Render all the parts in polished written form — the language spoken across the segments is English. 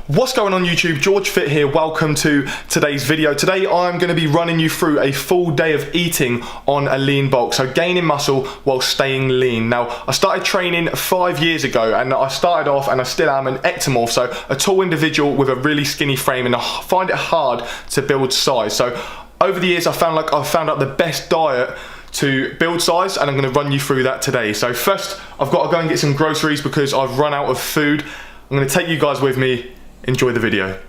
What's going on YouTube? George Fit here. Welcome to today's video. Today I'm going to be running you through a full day of eating on a lean bulk, so gaining muscle while staying lean. Now, I started training 5 years ago, and I started off, and I still am, an ectomorph, so a tall individual with a really skinny frame, and I find it hard to build size. So over the years I've found out the best diet to build size, and I'm going to run you through that today. So first I've got to go and get some groceries because I've run out of food. I'm going to take you guys with me. Enjoy the video.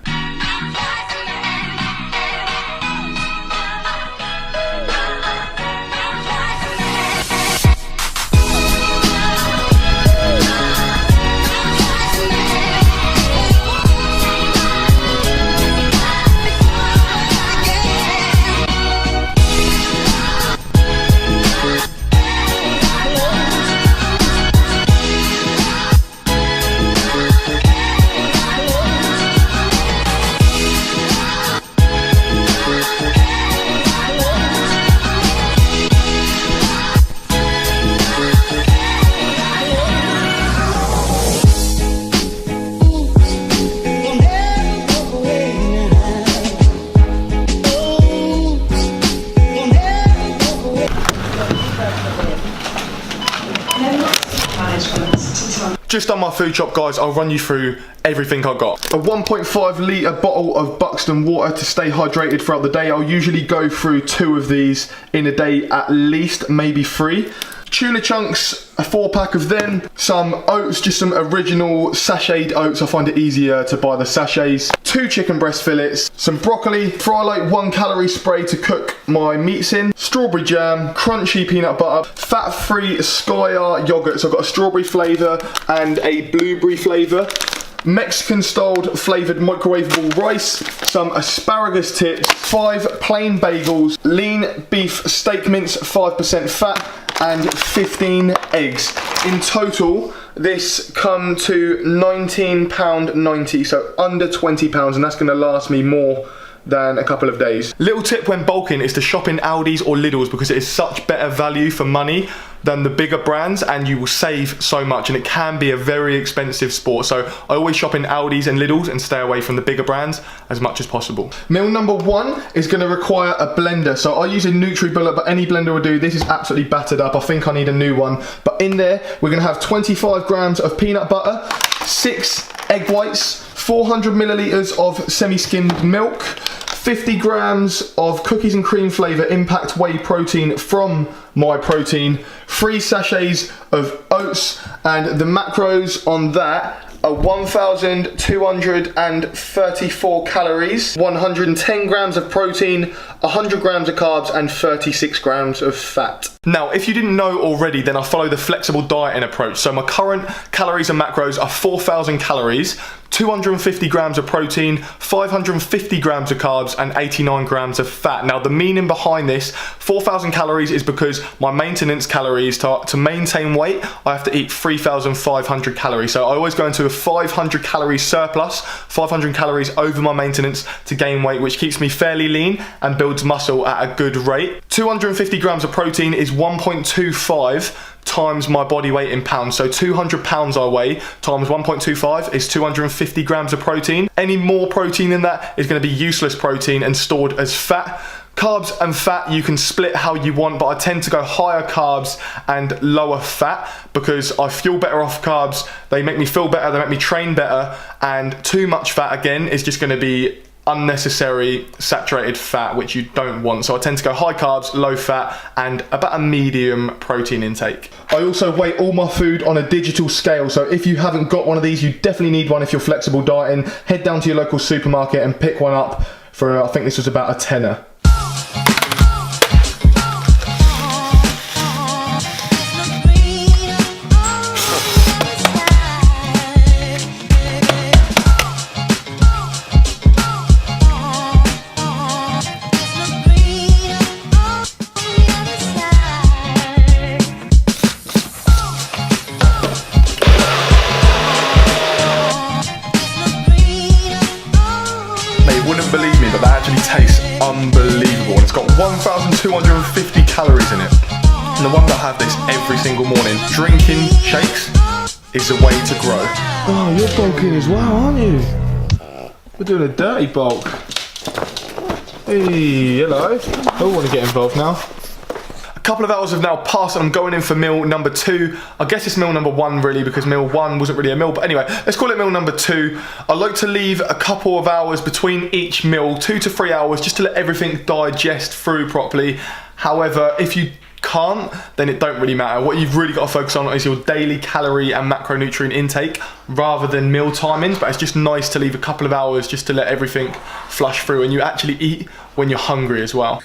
Just on my food shop, guys, I'll run you through everything I got. A 1.5 litre bottle of Buxton water to stay hydrated throughout the day. I'll usually go through 2 of these in a day at least, maybe 3. Tuna chunks, a 4-pack of them. Some oats, just some original sachet oats. I find it easier to buy the sachets. 2 chicken breast fillets, some broccoli, Frylight 1 calorie spray to cook my meats in, strawberry jam, crunchy peanut butter, fat-free Skyer yogurt. So I've got a strawberry flavour and a blueberry flavour. Mexican styled flavoured microwavable rice, some asparagus tips, 5 plain bagels, lean beef steak mince, 5% fat, and 15 eggs. In total, this come to £19.90, so under £20, and that's going to last me more than a couple of days. Little tip when bulking is to shop in Aldi's or Lidl's because it is such better value for money than the bigger brands, and you will save so much, and it can be a very expensive sport. So I always shop in Aldi's and Lidl's and stay away from the bigger brands as much as possible. Meal number 1 is going to require a blender. So I use a NutriBullet, but any blender will do. This is absolutely battered up. I think I need a new one. But in there, we're going to have 25 grams of peanut butter, 6 egg whites, 400 millilitres of semi-skimmed milk, 50 grams of cookies and cream flavour impact whey protein from My Protein, 3 sachets of oats, and the macros on that are 1,234 calories, 110 grams of protein, 100 grams of carbs, and 36 grams of fat. Now, if you didn't know already, then I follow the flexible dieting approach. So my current calories and macros are 4,000 calories, 250 grams of protein, 550 grams of carbs, and 89 grams of fat. Now, the meaning behind this, 4,000 calories is because my maintenance calories, to maintain weight, I have to eat 3,500 calories. So I always go into a 500 calorie surplus, 500 calories over my maintenance to gain weight, which keeps me fairly lean and builds muscle at a good rate. 250 grams of protein is 1.25 times my body weight in pounds. So 200 pounds I weigh times 1.25 is 250 grams of protein. Any more protein than that is going to be useless protein and stored as fat. Carbs and fat you can split how you want, but I tend to go higher carbs and lower fat because I feel better off carbs. They make me feel better, they make me train better, and too much fat again is just going to be unnecessary saturated fat, which you don't want. So I tend to go high carbs, low fat, and about a medium protein intake. I also weigh all my food on a digital scale, so if you haven't got one of these, you definitely need one if you're flexible dieting. Head down to your local supermarket and pick one up for, I think this was about a tenner. Wouldn't believe me, but that actually tastes unbelievable, and it's got 1,250 calories in it. No wonder I have this every single morning. Drinking shakes is a way to grow. Oh, you're bulking as well, aren't you? We're doing a dirty bulk. Hey, hello. I want to get involved now. A couple of hours have now passed and I'm going in for meal number 2. I guess it's meal number 1 really, because meal 1 wasn't really a meal, but anyway, let's call it meal number 2. I like to leave a couple of hours between each meal, 2 to 3 hours, just to let everything digest through properly. However, if you can't, then it don't really matter. What you've really got to focus on is your daily calorie and macronutrient intake rather than meal timings, but it's just nice to leave a couple of hours just to let everything flush through and you actually eat when you're hungry as well.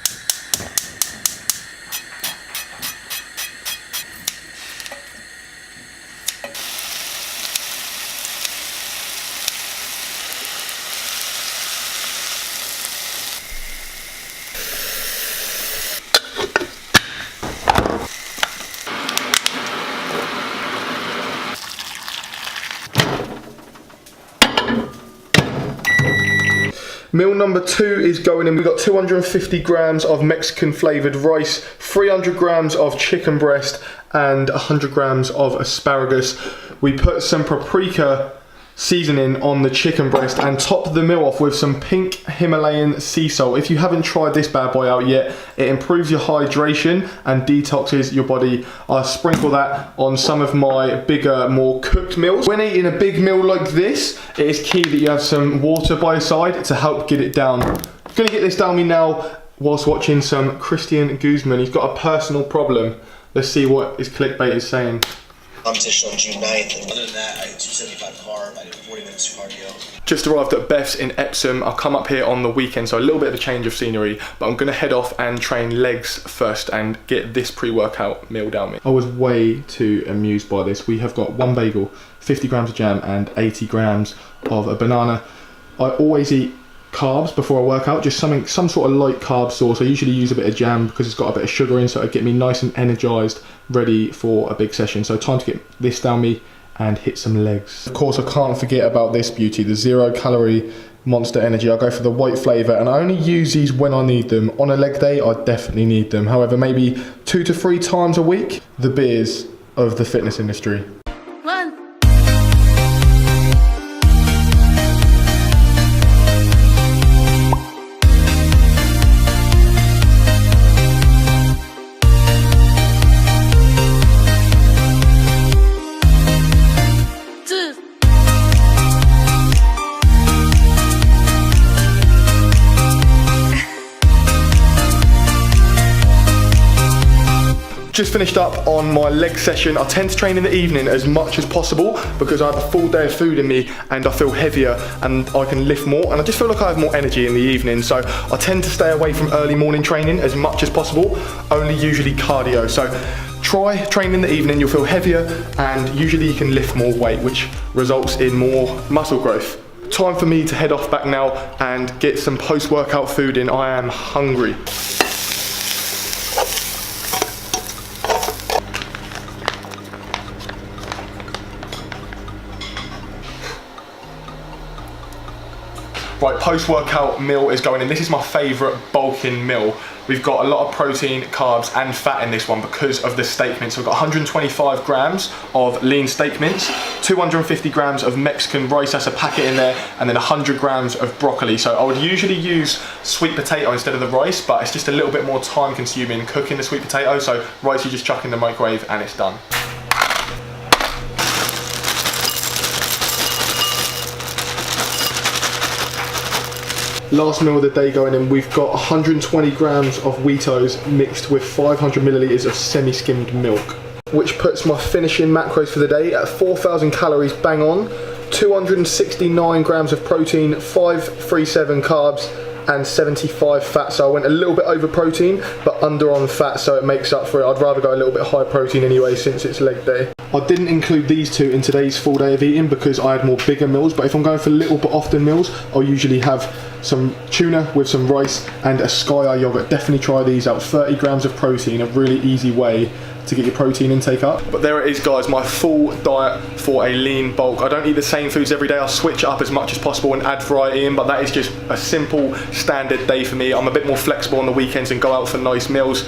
Meal number 2 is going in. We've got 250 grams of Mexican flavored rice, 300 grams of chicken breast, and 100 grams of asparagus. We put some paprika seasoning on the chicken breast and top the meal off with some pink Himalayan sea salt. If you haven't tried this bad boy out yet, it improves your hydration and detoxes your body. I sprinkle that on some of my bigger, more cooked meals. When eating a big meal like this, it is key that you have some water by your side to help get it down. I'm gonna get this down me now whilst watching some Christian Guzman. He's got a personal problem. Let's see what his clickbait is saying. Competition on June 9th, and other than that, I did 275 carb, I did 40 minutes cardio. Just arrived at Beth's in Epsom. I'll come up here on the weekend, so a little bit of a change of scenery, but I'm gonna head off and train legs first and get this pre-workout meal down me. I was way too amused by this. We have got 1 bagel, 50 grams of jam, and 80 grams of a banana. I always eat carbs before I work out, just some sort of light carb source. I usually use a bit of jam because it's got a bit of sugar in, so it'll get me nice and energized, ready for a big session. So time to get this down me and hit some legs. Of course, I can't forget about this beauty, the 0 calorie Monster Energy. I go for the white flavour and I only use these when I need them. On a leg day, I definitely need them. However, maybe 2 to 3 times a week, the beers of the fitness industry. Just finished up on my leg session. I tend to train in the evening as much as possible because I have a full day of food in me and I feel heavier and I can lift more, and I just feel like I have more energy in the evening. So I tend to stay away from early morning training as much as possible, only usually cardio. So try training in the evening, you'll feel heavier and usually you can lift more weight, which results in more muscle growth. Time for me to head off back now and get some post-workout food in. I am hungry. Right, post-workout meal is going in. This is my favourite bulking meal. We've got a lot of protein, carbs and fat in this one because of the steak mince. So we've got 125 grams of lean steak mince, 250 grams of Mexican rice, that's a packet in there, and then 100 grams of broccoli. So I would usually use sweet potato instead of the rice, but it's just a little bit more time consuming cooking the sweet potato. So rice you just chuck in the microwave and it's done. Last meal of the day going in, we've got 120 grams of Wheatos mixed with 500 millilitres of semi-skimmed milk, which puts my finishing macros for the day at 4,000 calories bang on, 269 grams of protein, 537 carbs, and 75 fat. So I went a little bit over protein, but under on fat, so it makes up for it. I'd rather go a little bit high protein anyway since it's leg day. I didn't include these two in today's full day of eating because I had more bigger meals, but if I'm going for little but often meals, I'll usually have some tuna with some rice and a Sky Eye yogurt. Definitely try these out. 30 grams of protein, a really easy way to get your protein intake up. But there it is guys, my full diet for a lean bulk. I don't eat the same foods every day. I'll switch up as much as possible and add variety in, but that is just a simple standard day for me. I'm a bit more flexible on the weekends and go out for nice meals.